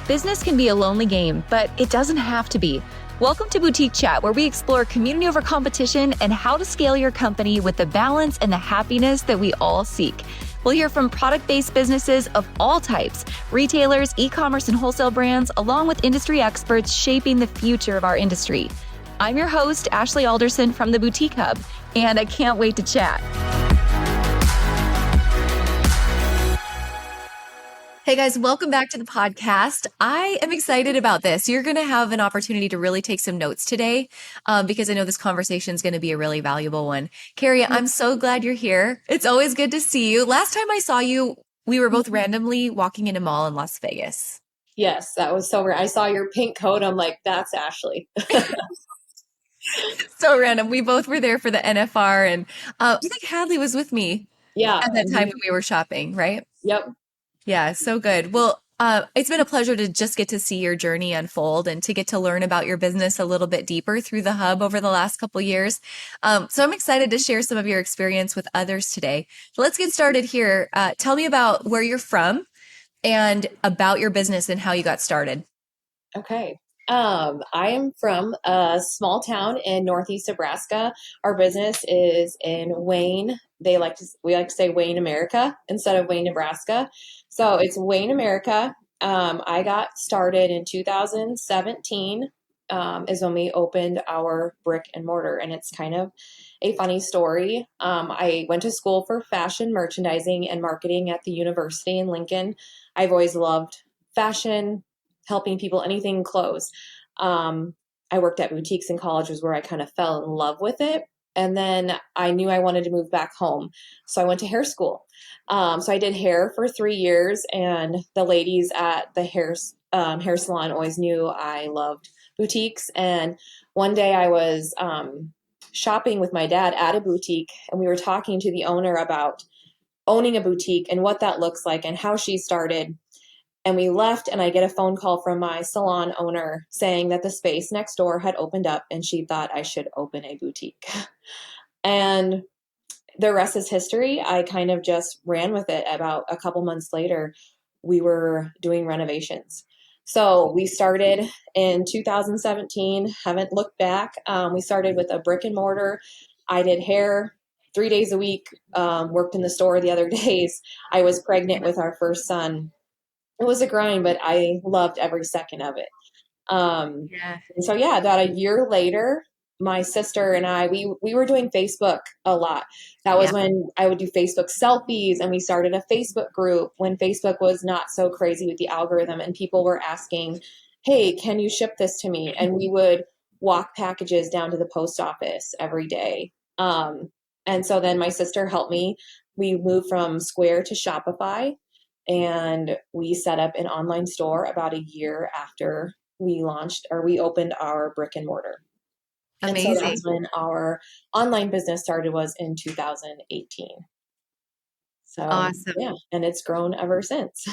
Business can be a lonely game, but it doesn't have to be. Welcome to Boutique Chat, where we explore community over competition and how to scale your company with the balance and the happiness that we all seek. We'll hear from product-based businesses of all types, retailers, e-commerce and wholesale brands, along with industry experts shaping the future of our industry. I'm your host, Ashley Alderson from the Boutique Hub, and I can't wait to chat. Hey guys, welcome back to the podcast. I am excited about this. You're going to have an opportunity to really take some notes today because I know this conversation is going to be a really valuable one. Kari, I'm so glad you're here. It's always good to see you. Last time I saw you, we were both randomly walking in a mall in Las Vegas. Yes, that was so rare. I saw your pink coat. I'm like, that's Ashley. So random. We both were there for the NFR, and I think Hadley was with me at that time when we were shopping, right? Yep. Yeah, so good. Well, it's been a pleasure to just get to see your journey unfold and to get to learn about your business a little bit deeper through the hub over the last couple of years. So I'm excited to share some of your experience with others today. So let's get started here. Tell me about where you're from and about your business and how you got started. Okay. I am from a small town in Northeast Nebraska. Our business is in Wayne. We like to say Wayne, America instead of Wayne, Nebraska. So it's Wayne, America. I got started in 2017 is when we opened our brick and mortar, and it's kind of a funny story. I went to school for fashion merchandising and marketing at the university in Lincoln. I've always loved fashion, helping people, anything clothes. I worked at boutiques in college was where I kind of fell in love with it. And then I knew I wanted to move back home. So I went to hair school. So I did hair for 3 years, and the ladies at the hair salon always knew I loved boutiques. And one day I was shopping with my dad at a boutique, and we were talking to the owner about owning a boutique and what that looks like and how she started. And we left, and I get a phone call from my salon owner saying that the space next door had opened up and she thought I should open a boutique. And the rest is history. I kind of just ran with it. About a couple months later, we were doing renovations. So we started in 2017, haven't looked back. We started with a brick and mortar. I did hair 3 days a week, worked in the store the other days. I was pregnant with our first son. It was a grind, but I loved every second of it. And so, about a year later, my sister and I, we were doing Facebook a lot. That was when I would do Facebook selfies, and we started a Facebook group when Facebook was not so crazy with the algorithm, and people were asking, hey, can you ship this to me? And we would walk packages down to the post office every day. And so then my sister helped me. We moved from Square to Shopify. And we set up an online store about a year after we opened our brick and mortar. Amazing. And so that's when our online business started, was in 2018. So awesome. Yeah, and it's grown ever since.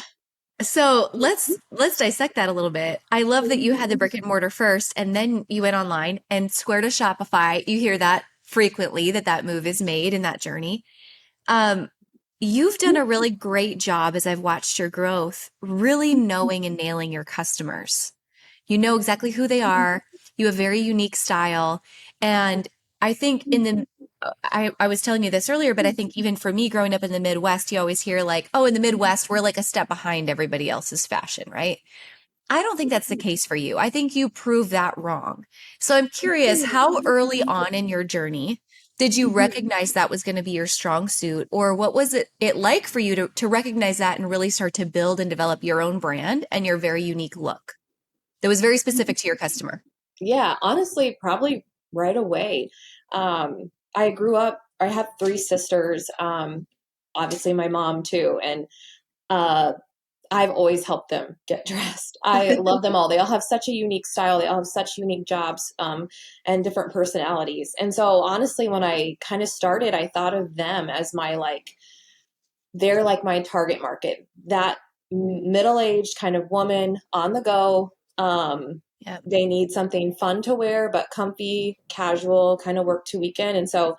So let's dissect that a little bit. I love that you had the brick and mortar first, and then you went online and Square to Shopify. You hear that frequently, that move is made in that journey. You've done a really great job, as I've watched your growth, really knowing and nailing your customers. You know exactly who they are. You have very unique style. And I think I was telling you this earlier, but I think even for me growing up in the Midwest, you always hear like, oh, in the Midwest, we're like a step behind everybody else's fashion, right? I don't think that's the case for you. I think you prove that wrong. So I'm curious, how early on in your journey did you recognize that was going to be your strong suit, or what was it like for you to recognize that and really start to build and develop your own brand and your very unique look that was very specific to your customer? Yeah, honestly, probably right away. I grew up, I have 3 sisters, obviously my mom too. And I've always helped them get dressed. I love them all. They all have such a unique style. They all have such unique jobs and different personalities. And so honestly, when I kind of started, I thought of them as they're like my target market, that middle-aged kind of woman on the go. They need something fun to wear, but comfy, casual, kind of work to weekend. And so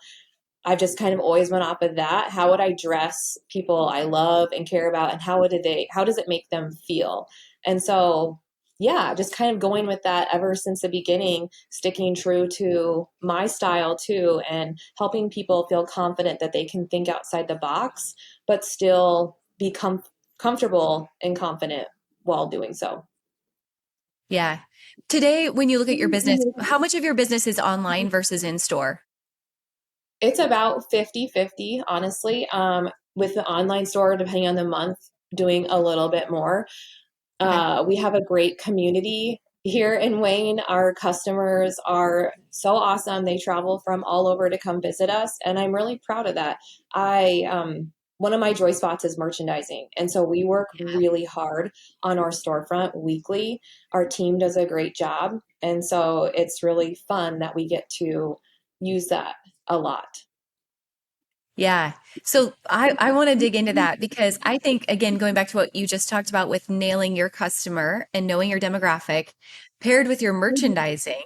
I've just kind of always went off of that. How would I dress people I love and care about, and how does it make them feel? And so yeah, just kind of going with that ever since the beginning, sticking true to my style too, and helping people feel confident that they can think outside the box, but still be comfortable and confident while doing so. Yeah. Today, when you look at your business, how much of your business is online versus in store? It's about 50-50, honestly. With the online store, depending on the month, doing a little bit more. Okay. We have a great community here in Wayne. Our customers are so awesome. They travel from all over to come visit us, and I'm really proud of that. I One of my joy spots is merchandising, and so we work really hard on our storefront weekly. Our team does a great job, and so it's really fun that we get to use that a lot. Yeah. So I want to dig into that because I think, again, going back to what you just talked about with nailing your customer and knowing your demographic, paired with your merchandising.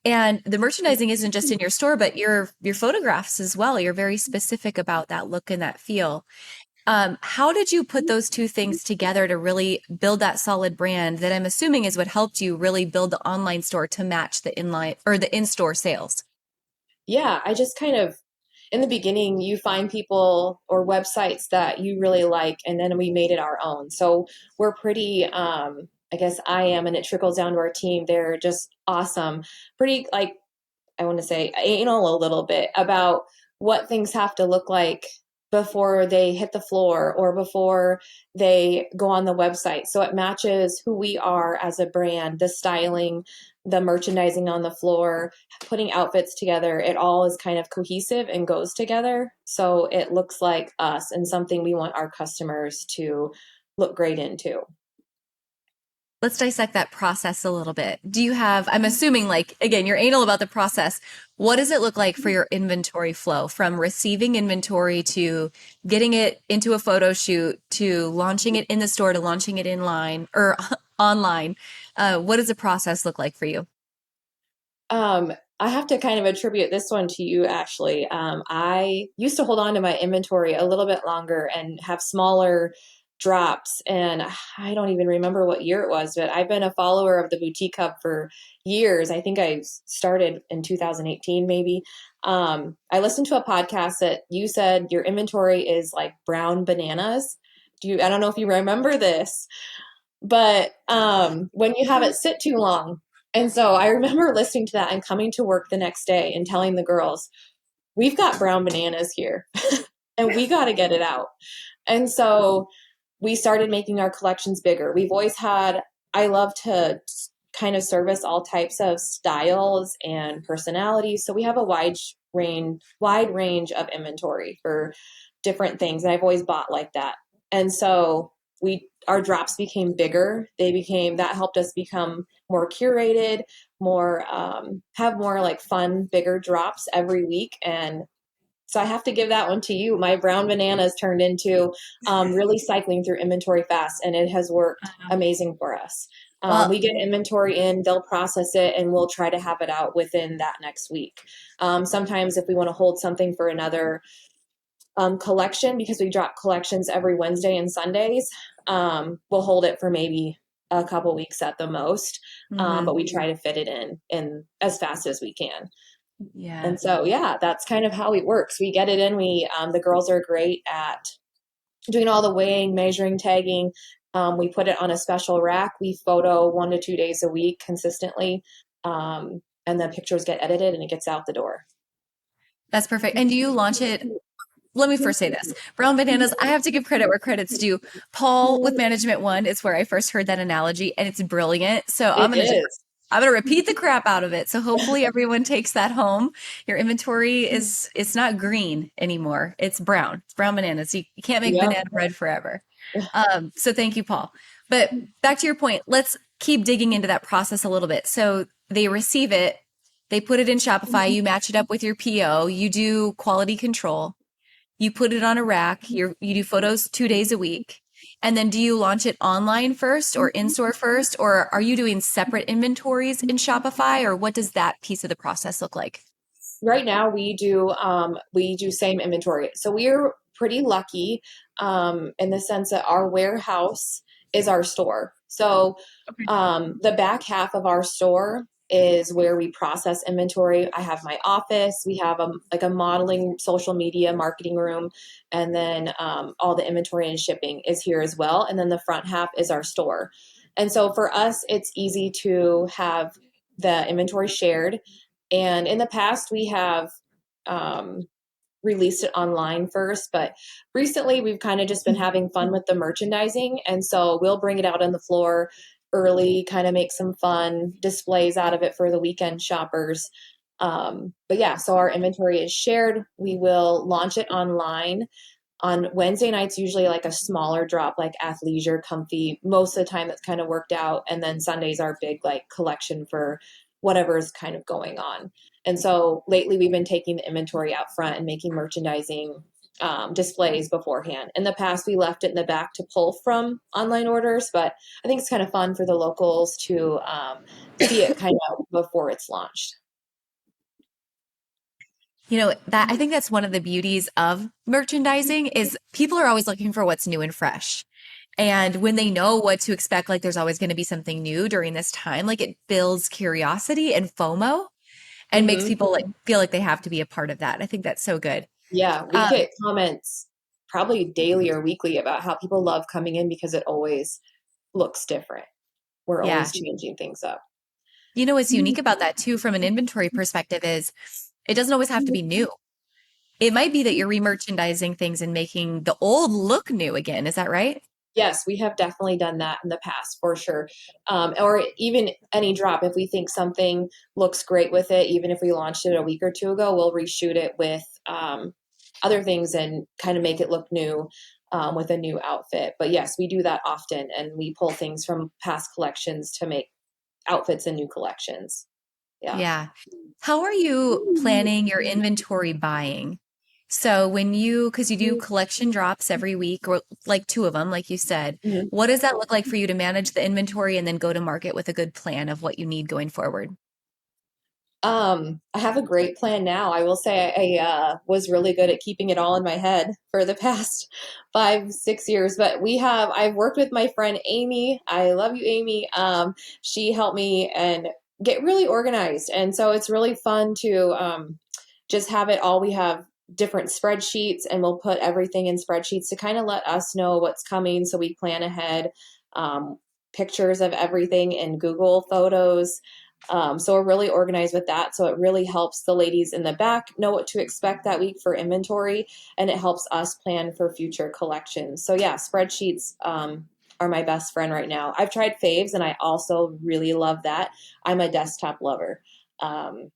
And the merchandising isn't just in your store, but your photographs as well. You're very specific about that look and that feel. How did you put those two things together to really build that solid brand that I'm assuming is what helped you really build the online store to match the inline or the in-store sales? Yeah, I just kind of, in the beginning, you find people or websites that you really like, and then we made it our own. So we're pretty, I guess I am, and it trickles down to our team. They're just awesome. Pretty, like, I want to say, anal a little bit about what things have to look like before they hit the floor or before they go on the website. So it matches who we are as a brand, the styling, the merchandising on the floor, putting outfits together. It all is kind of cohesive and goes together. So it looks like us and something we want our customers to look great into. Let's dissect that process a little bit. Do you have, I'm assuming like, again, you're anal about the process. What does it look like for your inventory flow from receiving inventory to getting it into a photo shoot to launching it in the store to launching it in line or online? What does the process look like for you? I have to kind of attribute this one to you, Ashley. I used to hold on to my inventory a little bit longer and have smaller drops. And I don't even remember what year it was, but I've been a follower of the Boutique Hub for years. I think I started in 2018, maybe. I listened to a podcast that you said your inventory is like brown bananas. I don't know if you remember this, but when you have it sit too long. And so I remember listening to that and coming to work the next day and telling the girls, we've got brown bananas here and we got to get it out. And so we started making our collections bigger. We've always had, I love to kind of service all types of styles and personalities. So we have a wide range of inventory for different things. And I've always bought like that. And so our drops became bigger. That helped us become more curated, more, have more like fun, bigger drops every week. And so I have to give that one to you. My brown bananas turned into really cycling through inventory fast, and it has worked amazing for us. Well, We get inventory in, they'll process it, and we'll try to have it out within that next week. Sometimes, if we want to hold something for another collection, because we drop collections every Wednesday and Sundays, we'll hold it for maybe a couple weeks at the most, mhm, but we try to fit it in as fast as we can. yeah. And so, yeah, that's kind of how it works. We get it in. The girls are great at doing all the weighing, measuring, tagging. We put it on a special rack. We photo 1 to 2 days a week consistently. And the pictures get edited and it gets out the door. That's perfect. And do you launch it? Let me first say this. Brown bananas, I have to give credit where credit's due. Paul with Management One is where I first heard that analogy, and it's brilliant. So It is. I'm gonna repeat the crap out of it. So hopefully everyone takes that home. Your inventory is it's not green anymore. It's brown. It's brown bananas. You can't make Yep. banana bread forever. So thank you, Paul. But back to your point, let's keep digging into that process a little bit. So they receive it, they put it in Shopify, you match it up with your PO, you do quality control, you put it on a rack, you do photos 2 days a week. And then do you launch it online first or in store first? Or are you doing separate inventories in Shopify? Or what does that piece of the process look like? Right now we do same inventory. So we're pretty lucky in the sense that our warehouse is our store. So Okay. the back half of our store is where we process inventory. I have my office. We have a modeling social media marketing room, and then all the inventory and shipping is here as well. And then the front half is our store. And so for us, it's easy to have the inventory shared. And in the past, we have um, released it online first, but recently we've kind of just been having fun with the merchandising. And so we'll bring it out on the floor early, kind of make some fun displays out of it for the weekend shoppers. But yeah, so our inventory is shared. We will launch it online on Wednesday nights, usually like a smaller drop, like athleisure, comfy. Most of the time, that's kind of worked out. And then Sundays are big, like collection for whatever is kind of going on. And so lately, we've been taking the inventory out front and making merchandising displays beforehand. In the past, we left it in the back to pull from online orders, but I think it's kind of fun for the locals to see it kind of before it's launched. You know, that I think that's one of the beauties of merchandising is people are always looking for what's new and fresh. And when they know what to expect, like there's always going to be something new during this time, like it builds curiosity and FOMO and makes Mm-hmm. people like feel like they have to be a part of that. I think that's so good. Yeah, we Um, get comments probably daily or weekly about how people love coming in because it always looks different. We're yeah. always changing things up. You know, what's unique about that too, from an inventory perspective, is it doesn't always have to be new. It might be that you're remerchandising things and making the old look new again. Is that right? Yes, we have definitely done that in the past for sure. Or even any drop, if we think something looks great with it, even if we launched it a week or two ago, we'll reshoot it with other things and kind of make it look new with a new outfit. But yes, we do that often and we pull things from past collections to make outfits in new collections. Yeah. Yeah. How are you planning your inventory buying? So when you, because you do collection drops every week or like two of them, like you said, Mhm. what does that look like for you to manage the inventory and then go to market with a good plan of what you need going forward? I have a great plan now. I will say I was really good at keeping it all in my head for the past 5, 6 years. But I've worked with my friend Amy. I love you, Amy. She helped me and get really organized. And so it's really fun to just have it all. We have different spreadsheets and we'll put everything in spreadsheets to kind of let us know what's coming so we plan ahead. Um, Pictures of everything in Google Photos. So we're really organized with that. So it really helps the ladies in the back know what to expect that week for inventory, and it helps us plan for future collections. So yeah, spreadsheets are my best friend right now. I've tried Faves, and I also really love that. I'm a desktop lover, um,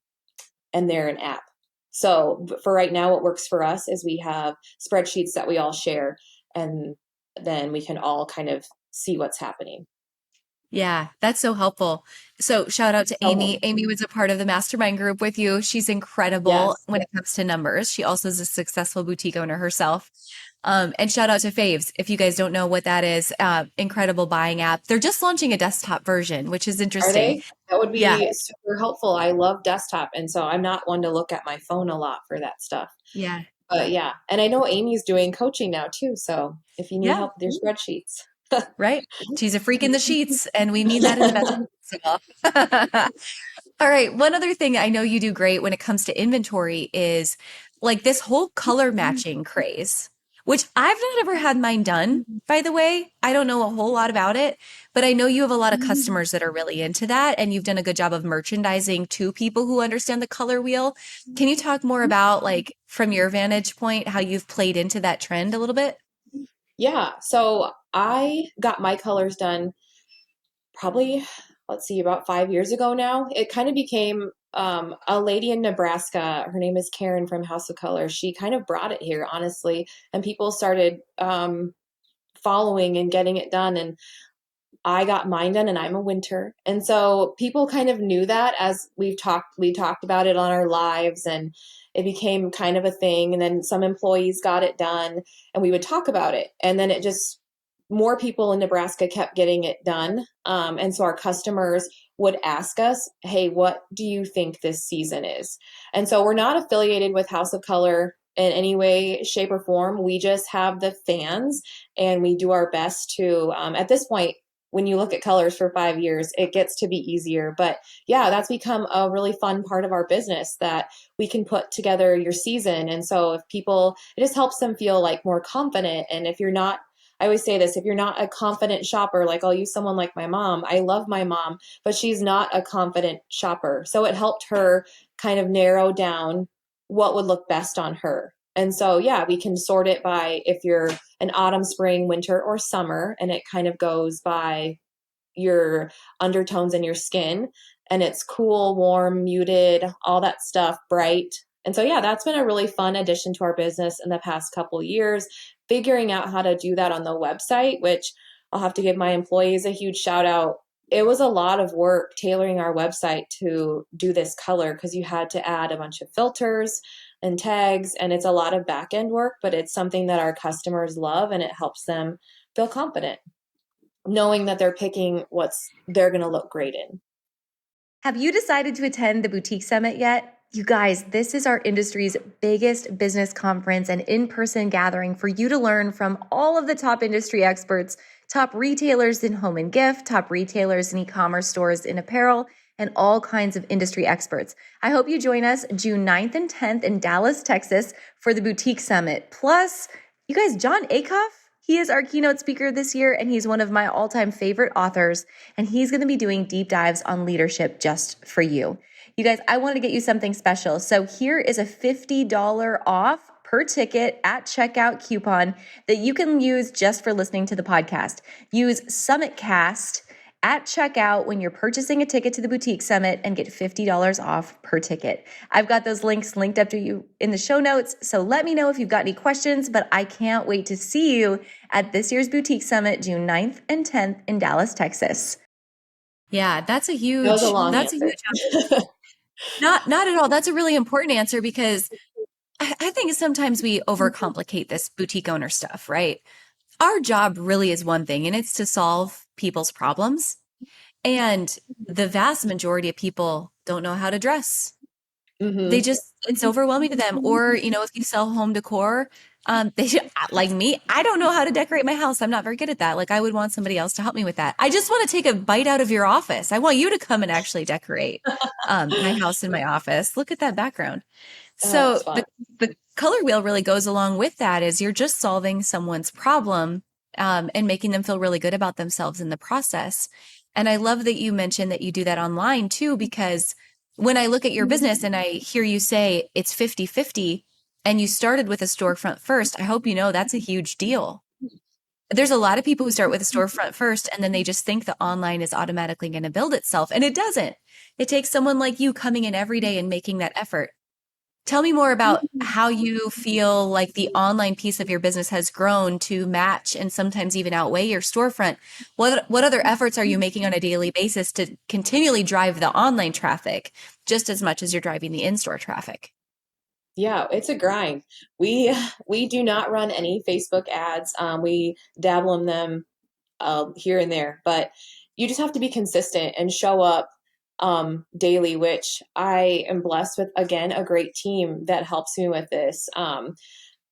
and they're an app. So for right now, what works for us is we have spreadsheets that we all share, and then we can all kind of see what's happening. Yeah, that's so helpful. So shout out to Oh, Amy. Amy was a part of the mastermind group with you. She's incredible yes. when it comes to numbers. She also is a successful boutique owner herself. And shout out to Faves. If you guys don't know what that is, incredible buying app. They're just launching a desktop version, which is Are interesting. they? That would Yeah, be super helpful. I love desktop, and so I'm not one to look at my phone a lot for that stuff. yeah, But yeah, and I know Amy's doing coaching now too. So if you need yeah, help with your spreadsheets, right. She's a freak in the sheets, and we need that in the best possible. All right. One other thing I know you do great when it comes to inventory is like this whole color matching craze, which I've not ever had mine done, by the way. I don't know a whole lot about it, but I know you have a lot of customers that are really into that, and you've done a good job of merchandising to people who understand the color wheel. Can you talk more about, like, from your vantage point, how you've played into that trend a little bit? yeah. So I got my colors done probably, let's see, about 5 years ago now. It kind of became a lady in Nebraska. Her name is Karen from House of Color. She kind of brought it here, honestly, and people started following and getting it done. And I got mine done and I'm a winter. And so people kind of knew that as we talked about it on our lives and it became kind of a thing. And then some employees got it done and we would talk about it. And then it just, more people in Nebraska kept getting it done. And so our customers would ask us, hey, what do you think this season is? And so we're not affiliated with House of Color in any way, shape, or form. We just have the fans and we do our best to, at this point, when you look at colors for 5 years, it gets to be easier. But yeah, that's become a really fun part of our business that we can put together your season. And so if people, it just helps them feel like more confident. And if you're not, I always say this, if you're not a confident shopper, like I'll use someone like my mom. I love my mom, but she's not a confident shopper. So it helped her kind of narrow down what would look best on her. And so, yeah, we can sort it by if you're an autumn, spring, winter, or summer, and it kind of goes by your undertones in your skin. And it's cool, warm, muted, all that stuff, bright. And so, yeah, that's been a really fun addition to our business in the past couple of years, figuring out how to do that on the website, which I'll have to give my employees a huge shout out. It was a lot of work tailoring our website to do this color because you had to add a bunch of filters and tags, and it's a lot of back end work, but it's something that our customers love and it helps them feel confident knowing that they're picking what's they're going to look great in. Have you decided to attend the Boutique Summit yet? You guys, this is our industry's biggest business conference and in-person gathering for you to learn from all of the top industry experts, top retailers in home and gift, top retailers in e-commerce stores in apparel, and all kinds of industry experts. I hope you join us June 9th and 10th in Dallas, Texas for the Boutique Summit. Plus, you guys, John Acuff, he is our keynote speaker this year, and he's one of my all-time favorite authors, and he's going to be doing deep dives on leadership just for you. You guys, I want to get you something special. So here is a $50 off per ticket at checkout coupon that you can use just for listening to the podcast. Use SummitCast at checkout when you're purchasing a ticket to the Boutique Summit and get $50 off per ticket. I've got those links linked up to you in the show notes, so let me know if you've got any questions, but I can't wait to see you at this year's Boutique Summit, June 9th and 10th in Dallas, Texas. Yeah, That was a long that's a answer. huge, not at all. That's a really important answer because I think sometimes we overcomplicate this boutique owner stuff, right? Our job really is one thing, and it's to solve people's problems. And the vast majority of people don't know how to dress. Mm-hmm. It's overwhelming to them. Or, if you sell home decor, like me, I don't know how to decorate my house. I'm not very good at that. Like, I would want somebody else to help me with that. I just want to take a bite out of your office. I want you to come and actually decorate my house and my office. Look at that background. Oh, So it's fun. the color wheel really goes along with that is you're just solving someone's problem and making them feel really good about themselves in the process. And I love that you mentioned that you do that online too, because when I look at your business and I hear you say it's 50-50 and you started with a storefront first, I hope you know that's a huge deal. There's a lot of people who start with a storefront first and then they just think the online is automatically going to build itself, and it doesn't. It takes someone like you coming in every day and making that effort. Tell me more about how you feel like the online piece of your business has grown to match and sometimes even outweigh your storefront. What other efforts are you making on a daily basis to continually drive the online traffic just as much as you're driving the in-store traffic? Yeah, it's a grind. We do not run any Facebook ads. We dabble in them here and there, but you just have to be consistent and show up daily, which I am blessed with, again, a great team that helps me with this.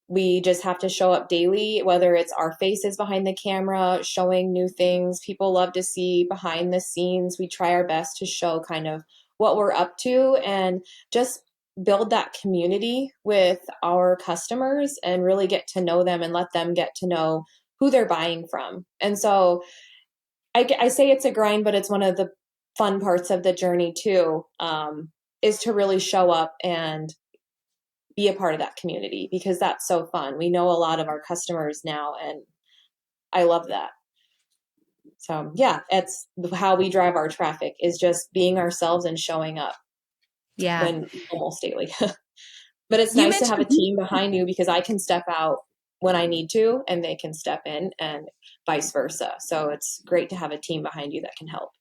We just have to show up daily, whether it's our faces behind the camera, showing new things. People love to see behind the scenes. We try our best to show kind of what we're up to and just build that community with our customers and really get to know them and let them get to know who they're buying from. And so I say it's a grind, but it's one of the fun parts of the journey too, is to really show up and be a part of that community because that's so fun. We know a lot of our customers now, and I love that. So yeah, it's how we drive our traffic is just being ourselves and showing up Yeah. when almost daily. But it's You nice to have a mentioned, team behind you because I can step out when I need to and they can step in and vice versa. So it's great to have a team behind you that can help.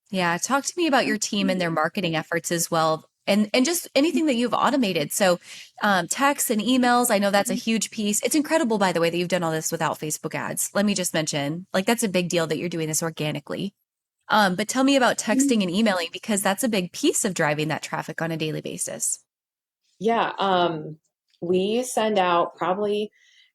yeah, talk to me about your team and their marketing efforts as well. And just anything that you've automated. So texts and emails, I know that's a huge piece. It's incredible, by the way, that you've done all this without Facebook ads. Let me just mention, like, that's a big deal that you're doing this organically. But tell me about texting and emailing because that's a big piece of driving that traffic on a daily basis. Yeah, we send out probably,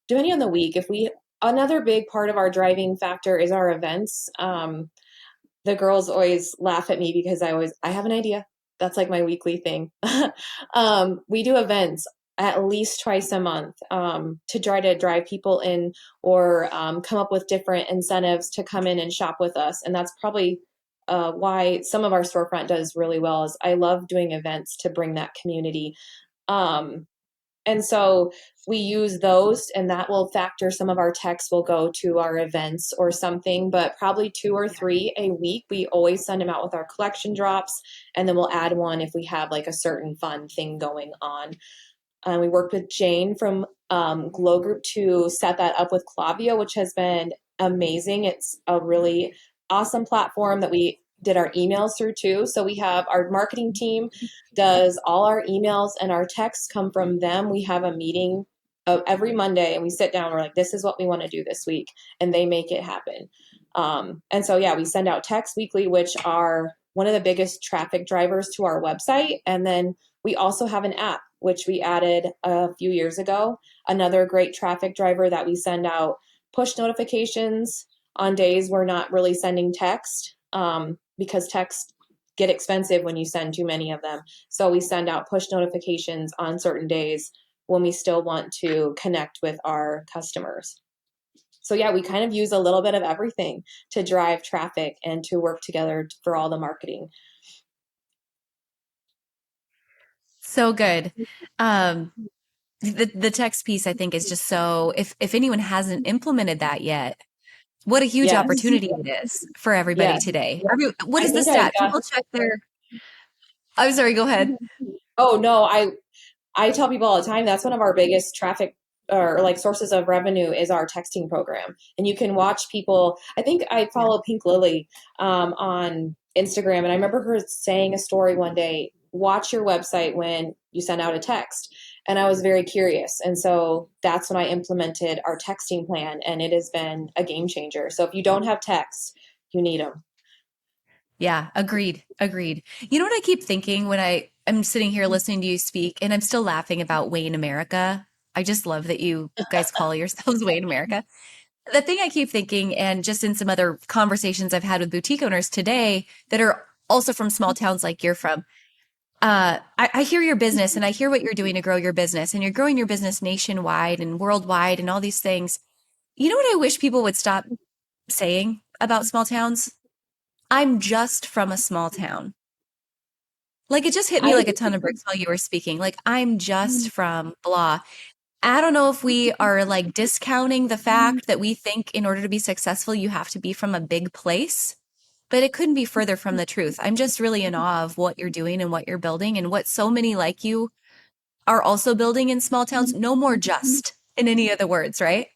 depending on the week, if we Another big part of our driving factor is our events. The girls always laugh at me because I have an idea. That's like my weekly thing. We do events at least twice a month to try to drive people in or come up with different incentives to come in and shop with us. And that's probably why some of our storefront does really well is I love doing events to bring that community. Um, and so we use those, and that will factor some of our texts will go to our events or something, but probably two or three a week. We always send them out with our collection drops, and then we'll add one if we have like a certain fun thing going on. We worked with Jane from Glow Group to set that up with Clavio, which has been amazing. It's a really awesome platform that we did our emails through too. So we have our marketing team does all our emails and our texts come from them. We have a meeting every Monday and we sit down. We're like, this is what we want to do this week, and they make it happen. And so yeah, we send out texts weekly, which are one of the biggest traffic drivers to our website. And then we also have an app, which we added a few years ago. Another great traffic driver that we send out push notifications on days we're not really sending text because text get expensive when you send too many of them. So we send out push notifications on certain days when we still want to connect with our customers. So yeah, we kind of use a little bit of everything to drive traffic and to work together for all the marketing. So good. Um, the text piece, I think, is just so, if anyone hasn't implemented that yet, what a huge Yes. opportunity it is for everybody Yes. today. What I is the think I stat? got People check their, I'm sorry, go ahead. Oh no, I tell people all the time that's one of our biggest traffic or like sources of revenue is our texting program. And you can watch people. I think I Yeah. follow Pink Lily on Instagram, and I remember her saying a story one day. Watch your website when you send out a text. And I was very curious. And so that's when I implemented our texting plan, and it has been a game changer. So if you don't have text, you need them. Yeah, agreed. Agreed. You know what I keep thinking when I'm sitting here listening to you speak, and I'm still laughing about Wayne America. I just love that you guys call yourselves Wayne America. The thing I keep thinking, and just in some other conversations I've had with boutique owners today that are also from small towns like you're from, I hear your business and I hear what you're doing to grow your business, and you're growing your business nationwide and worldwide and all these things. You know what I wish people would stop saying about small towns? I'm just from a small town. Like it just hit me I like a ton of bricks while you were speaking. Like I'm just from blah. I don't know if we are like discounting the fact that we think in order to be successful, you have to be from a big place, but it couldn't be further from the truth. I'm just really in awe of what you're doing and what you're building and what so many like you are also building in small towns. No more just in any other words, right?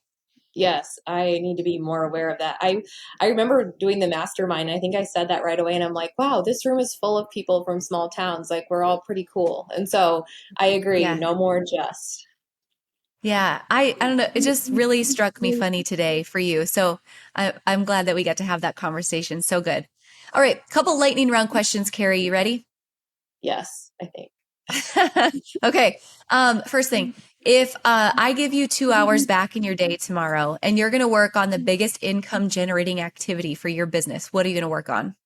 Yes, I need to be more aware of that. I remember doing the mastermind. I think I said that right away, and I'm like, wow, this room is full of people from small towns. Like we're all pretty cool. And so I agree. Yeah. No more just. Yeah. I don't know. It just really struck me funny today for you. So I'm glad that we got to have that conversation. So good. All right. Couple lightning round questions, Carrie. You ready? Yes, I think. Okay. First thing, if I give you 2 hours back in your day tomorrow and you're going to work on the biggest income generating activity for your business, what are you going to work on?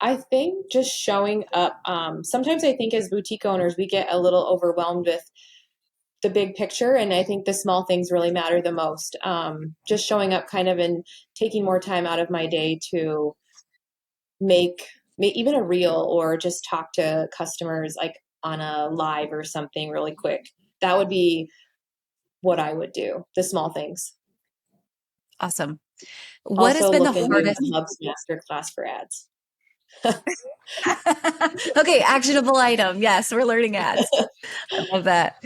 I think just showing up. Sometimes I think as boutique owners, we get a little overwhelmed with the big picture, and I think the small things really matter the most. Just showing up, kind of, and taking more time out of my day to make even a reel or just talk to customers like on a live or something really quick. That would be what I would do, the small things. Awesome. What has Also been the look into the hardest? Hubs Masterclass for ads. Okay, actionable item. Yes, we're learning ads. I love that.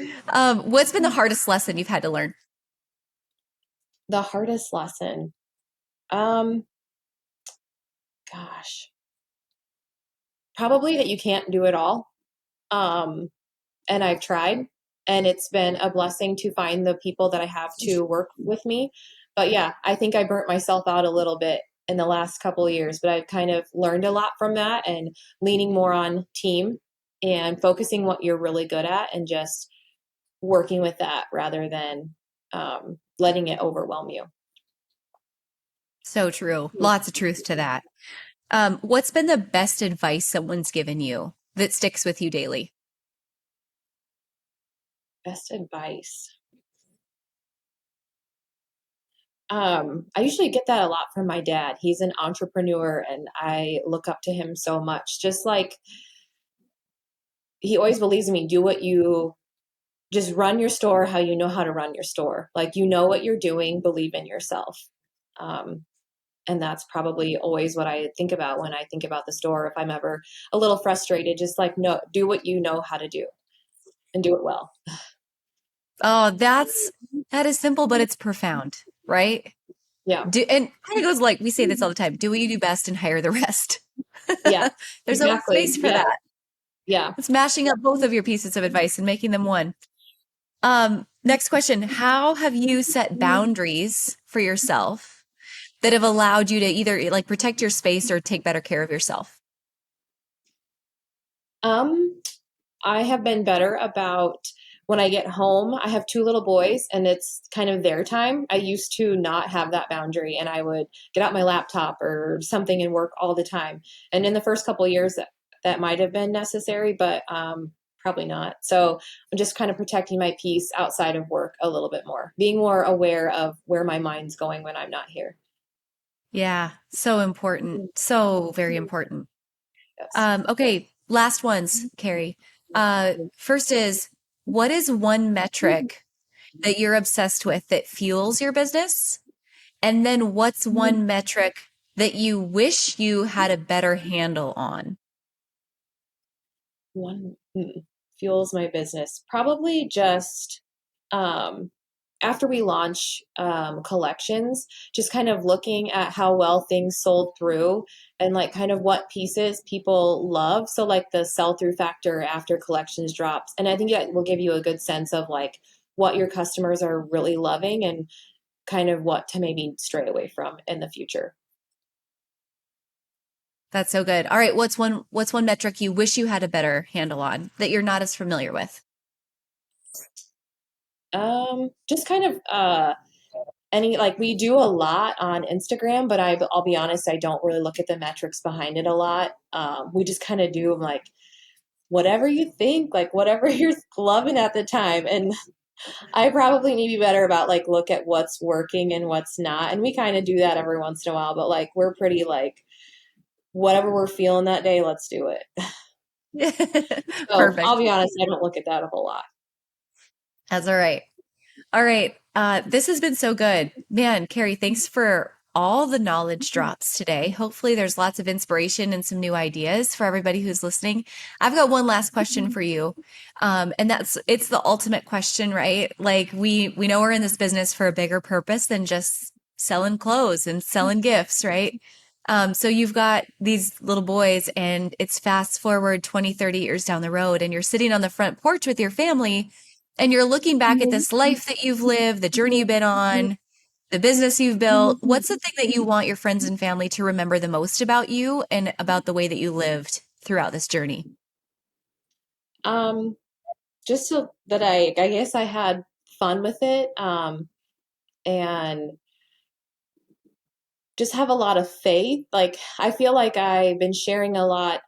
What's been the hardest lesson you've had to learn? The hardest lesson. Um, Gosh, probably that you can't do it all. Um, and I've tried, and it's been a blessing to find the people that I have to work with me. But yeah, I think I burnt myself out a little bit in the last couple of years, but I've kind of learned a lot from that and leaning more on team and focusing what you're really good at and just working with that rather than letting it overwhelm you. So true. Lots of truth to that. What's been the best advice someone's given you that sticks with you daily? Best advice. I usually get that a lot from my dad. He's an entrepreneur and I look up to him so much. Just like he always believes in me, do what you just run your store how you know how to run your store. Like, you know what you're doing, believe in yourself. Um, and that's probably always what I think about when I think about the store. If I'm ever a little frustrated, just like, no, do what you know how to do and do it well. Oh, that is simple, but it's profound, right? Yeah, And kind of goes like we say this all the time: do what you do best and hire the rest. yeah, There's always exactly. space for Yeah, that. yeah. It's mashing up both of your pieces of advice and making them one. Next question: how have you set boundaries for yourself that have allowed you to either like protect your space or take better care of yourself? Um, I have been better about when I get home. I have two little boys and it's kind of their time. I used to not have that boundary and I would get out my laptop or something and work all the time. And in the first couple of years that might have been necessary, but probably not. So I'm just kind of protecting my peace outside of work a little bit more, being more aware of where my mind's going when I'm not here. Yeah, so important. So very important. Yes. Okay, last ones, Carrie. First is, what is one metric that you're obsessed with that fuels your business? And then what's one metric that you wish you had a better handle on? One fuels my business. Probably just um, after we launch collections, just kind of looking at how well things sold through and like kind of what pieces people love. So like the sell through factor after collections drops. And I think that will give you a good sense of like what your customers are really loving and kind of what to maybe stray away from in the future. That's so good. All right, what's one metric you wish you had a better handle on that you're not as familiar with? Just kind of any like we do a lot on Instagram, but I'll be honest, I don't really look at the metrics behind it a lot. We just kind of do like whatever you think, like whatever you're loving at the time. And I probably need to be better about like look at what's working and what's not. And we kind of do that every once in a while, but like we're pretty like whatever we're feeling that day, let's do it. So I'll Perfect. be honest, I don't look at that a whole lot. That's all right. All right. This has been so good. Man, Carrie, thanks for all the knowledge drops today. Hopefully, there's lots of inspiration and some new ideas for everybody who's listening. I've got one last question for you. And it's the ultimate question, right? Like we know we're in this business for a bigger purpose than just selling clothes and selling gifts, right? So you've got these little boys and it's fast forward 20, 30 years down the road and you're sitting on the front porch with your family and you're looking back at this life that you've lived, the journey you've been on, the business you've built. What's the thing that you want your friends and family to remember the most about you and about the way that you lived throughout this journey? Um, just so that I guess I had fun with it. And just have a lot of faith. Like I feel like I've been sharing a lot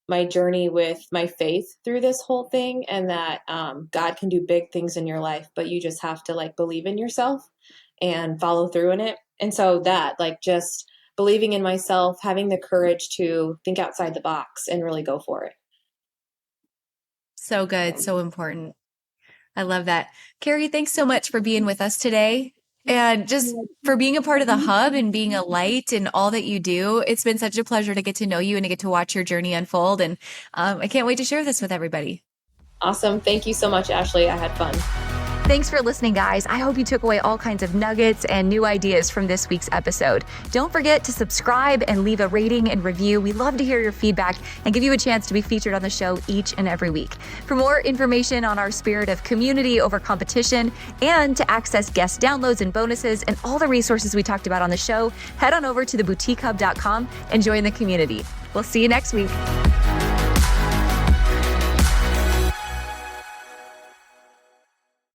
my journey with my faith through this whole thing, and that God can do big things in your life, but you just have to like believe in yourself and follow through in it. And so that like just believing in myself, having the courage to think outside the box and really go for it. So good, so important. I love that. Carrie, thanks so much for being with us today and just for being a part of the hub and being a light in all that you do. It's been such a pleasure to get to know you and to get to watch your journey unfold. And I can't wait to share this with everybody. Awesome. Thank you so much, Ashley. I had fun. Thanks for listening, guys. I hope you took away all kinds of nuggets and new ideas from this week's episode. Don't forget to subscribe and leave a rating and review. We love to hear your feedback and give you a chance to be featured on the show each and every week. For more information on our spirit of community over competition and to access guest downloads and bonuses and all the resources we talked about on the show, head on over to theboutiquehub.com and join the community. We'll see you next week.